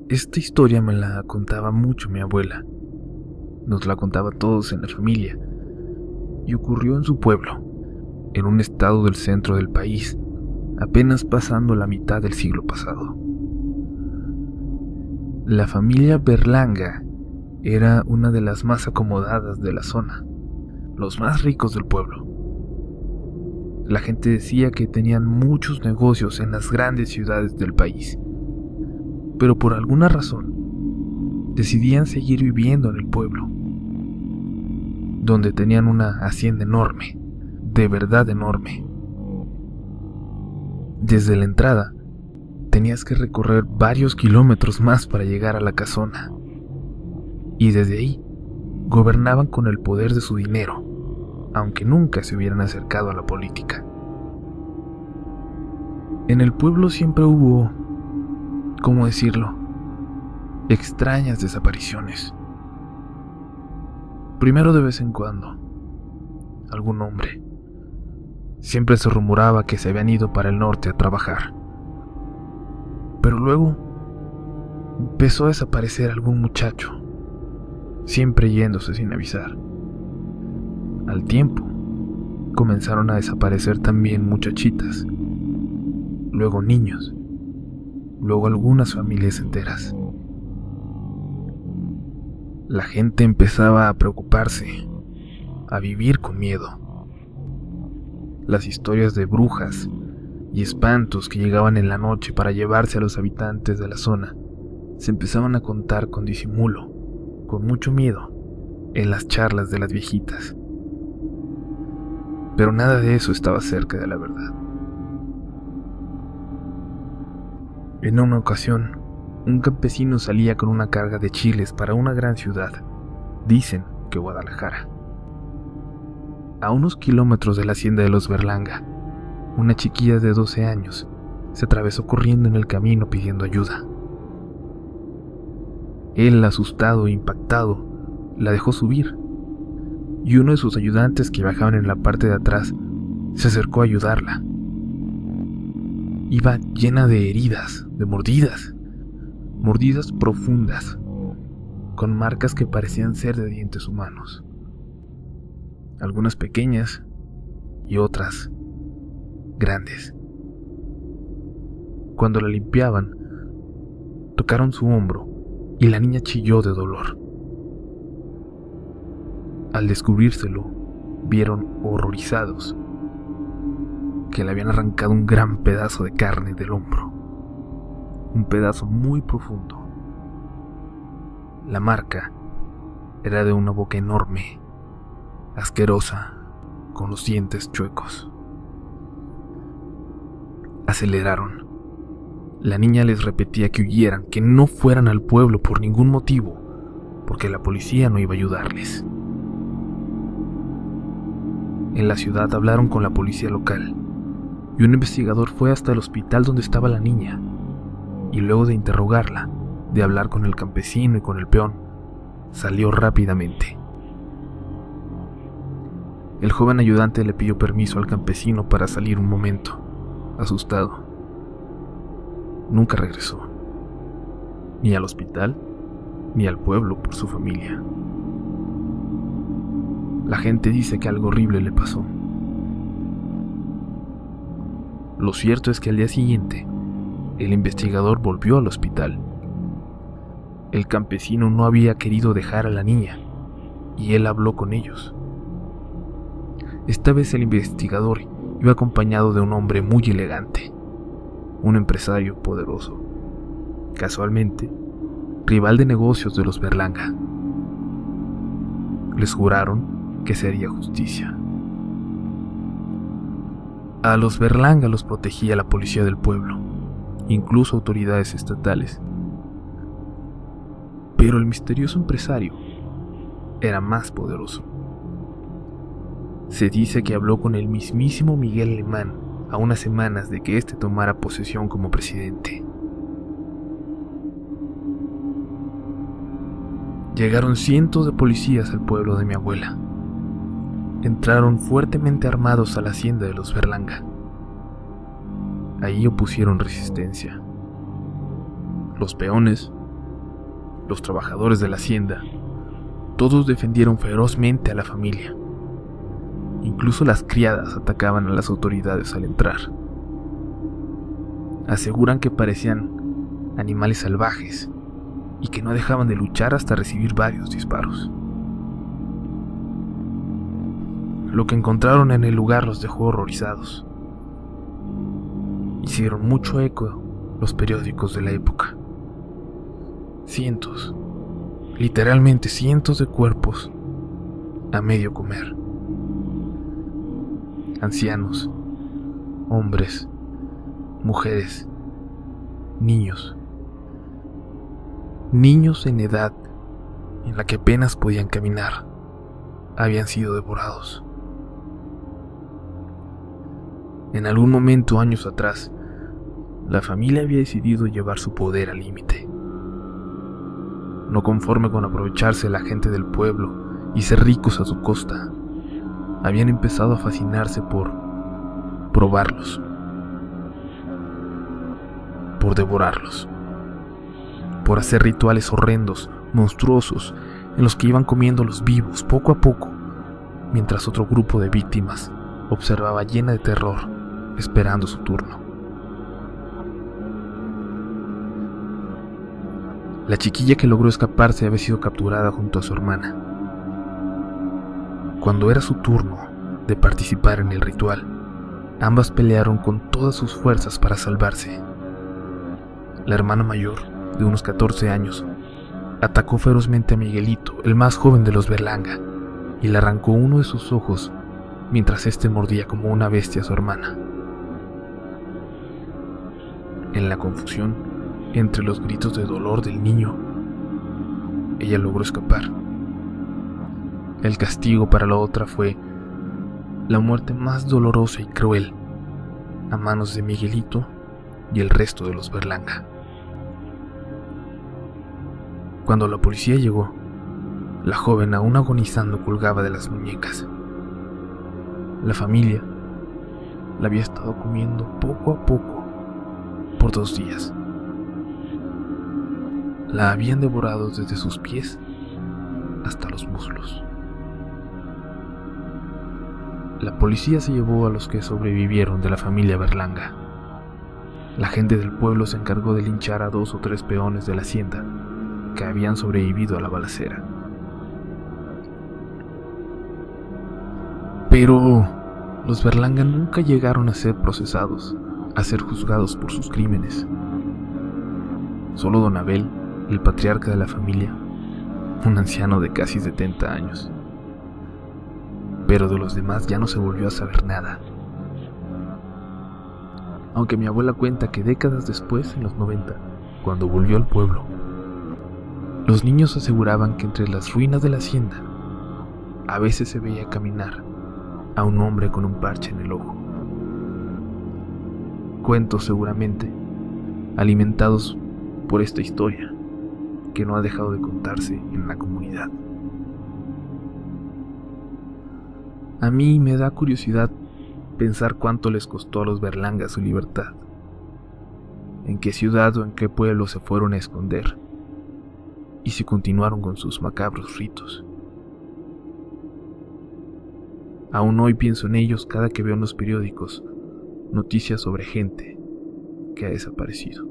Esta historia me la contaba mucho mi abuela. Nos la contaba a todos en la familia. Y ocurrió en su pueblo, en un estado del centro del país, apenas pasando la mitad del siglo pasado. La familia Berlanga era una de las más acomodadas de la zona, los más ricos del pueblo. La gente decía que tenían muchos negocios en las grandes ciudades del país, pero por alguna razón decidían seguir viviendo en el pueblo, donde tenían una hacienda enorme, de verdad enorme. Desde la entrada, tenías que recorrer varios kilómetros más para llegar a la casona, y desde ahí gobernaban con el poder de su dinero, aunque nunca se hubieran acercado a la política. En el pueblo siempre hubo, ¿cómo decirlo?, extrañas desapariciones. Primero, de vez en cuando, algún hombre. Siempre se rumoraba que se habían ido para el norte a trabajar. Pero luego empezó a desaparecer algún muchacho, siempre yéndose sin avisar. Al tiempo, comenzaron a desaparecer también muchachitas, luego niños, luego algunas familias enteras. La gente empezaba a preocuparse, a vivir con miedo. Las historias de brujas y espantos que llegaban en la noche para llevarse a los habitantes de la zona se empezaban a contar con disimulo, con mucho miedo, en las charlas de las viejitas. Pero nada de eso estaba cerca de la verdad. En una ocasión, un campesino salía con una carga de chiles para una gran ciudad, dicen que Guadalajara. A unos kilómetros de la hacienda de los Berlanga, una chiquilla de 12 años se atravesó corriendo en el camino pidiendo ayuda. Él, asustado e impactado, la dejó subir, y uno de sus ayudantes que bajaban en la parte de atrás se acercó a ayudarla. Iba llena de heridas, de mordidas profundas, con marcas que parecían ser de dientes humanos, algunas pequeñas y otras grandes. Cuando la limpiaban, tocaron su hombro y la niña chilló de dolor. Al descubrírselo, vieron horrorizados que le habían arrancado un gran pedazo de carne del hombro, un pedazo muy profundo. La marca era de una boca enorme, asquerosa, con los dientes chuecos. Aceleraron. La niña les repetía que huyeran, que no fueran al pueblo por ningún motivo, porque la policía no iba a ayudarles. En la ciudad hablaron con la policía local, y un investigador fue hasta el hospital donde estaba la niña, y luego de interrogarla, de hablar con el campesino y con el peón, salió rápidamente. El joven ayudante le pidió permiso al campesino para salir un momento, asustado. Nunca regresó, ni al hospital, ni al pueblo por su familia. La gente dice que algo horrible le pasó. Lo cierto es que al día siguiente, el investigador volvió al hospital. El campesino no había querido dejar a la niña, y él habló con ellos. Esta vez el investigador iba acompañado de un hombre muy elegante, un empresario poderoso, casualmente, rival de negocios de los Berlanga. Les juraron que se haría justicia. A los Berlanga los protegía la policía del pueblo, incluso autoridades estatales. Pero el misterioso empresario era más poderoso. Se dice que habló con el mismísimo Miguel Alemán a unas semanas de que éste tomara posesión como presidente. Llegaron cientos de policías al pueblo de mi abuela. Entraron fuertemente armados a la hacienda de los Berlanga. Ahí opusieron resistencia. Los peones los trabajadores de la hacienda, todos defendieron ferozmente a la familia. Incluso las criadas atacaban a las autoridades al entrar. Aseguran que parecían animales salvajes y que no dejaban de luchar hasta recibir varios disparos. Lo que encontraron en el lugar los dejó horrorizados. Hicieron mucho eco los periódicos de la época. Cientos, literalmente cientos de cuerpos a medio comer. Ancianos, hombres, mujeres, niños en edad en la que apenas podían caminar, habían sido devorados. En algún momento, años atrás, la familia había decidido llevar su poder al límite. No conforme con aprovecharse de la gente del pueblo y ser ricos a su costa, habían empezado a fascinarse por probarlos, por devorarlos, por hacer rituales horrendos, monstruosos, en los que iban comiéndolos vivos poco a poco, mientras otro grupo de víctimas observaba llena de terror, esperando su turno. La chiquilla que logró escaparse había sido capturada junto a su hermana. Cuando era su turno de participar en el ritual, ambas pelearon con todas sus fuerzas para salvarse. La hermana mayor, de unos 14 años, atacó ferozmente a Miguelito, el más joven de los Berlanga, y le arrancó uno de sus ojos mientras éste mordía como una bestia a su hermana. En la confusión, entre los gritos de dolor del niño, ella logró escapar. El castigo para la otra fue la muerte más dolorosa y cruel a manos de Miguelito y el resto de los Berlanga. Cuando la policía llegó, la joven, aún agonizando, colgaba de las muñecas. La familia la había estado comiendo poco a poco por 2 días. La habían devorado desde sus pies hasta los muslos. La policía se llevó a los que sobrevivieron de la familia Berlanga. La gente del pueblo se encargó de linchar a 2 o 3 peones de la hacienda que habían sobrevivido a la balacera. Pero los Berlanga nunca llegaron a ser procesados, a ser juzgados por sus crímenes. Solo don Abel, el patriarca de la familia, un anciano de casi 70 años. Pero de los demás ya no se volvió a saber nada. Aunque mi abuela cuenta que décadas después, en los 90, cuando volvió al pueblo, los niños aseguraban que entre las ruinas de la hacienda a veces se veía caminar a un hombre con un parche en el ojo. Cuentos seguramente alimentados por esta historia que no ha dejado de contarse en la comunidad. A mí me da curiosidad pensar cuánto les costó a los Berlanga su libertad, en qué ciudad o en qué pueblo se fueron a esconder, y si continuaron con sus macabros ritos. Aún hoy pienso en ellos cada que veo en los periódicos noticias sobre gente que ha desaparecido.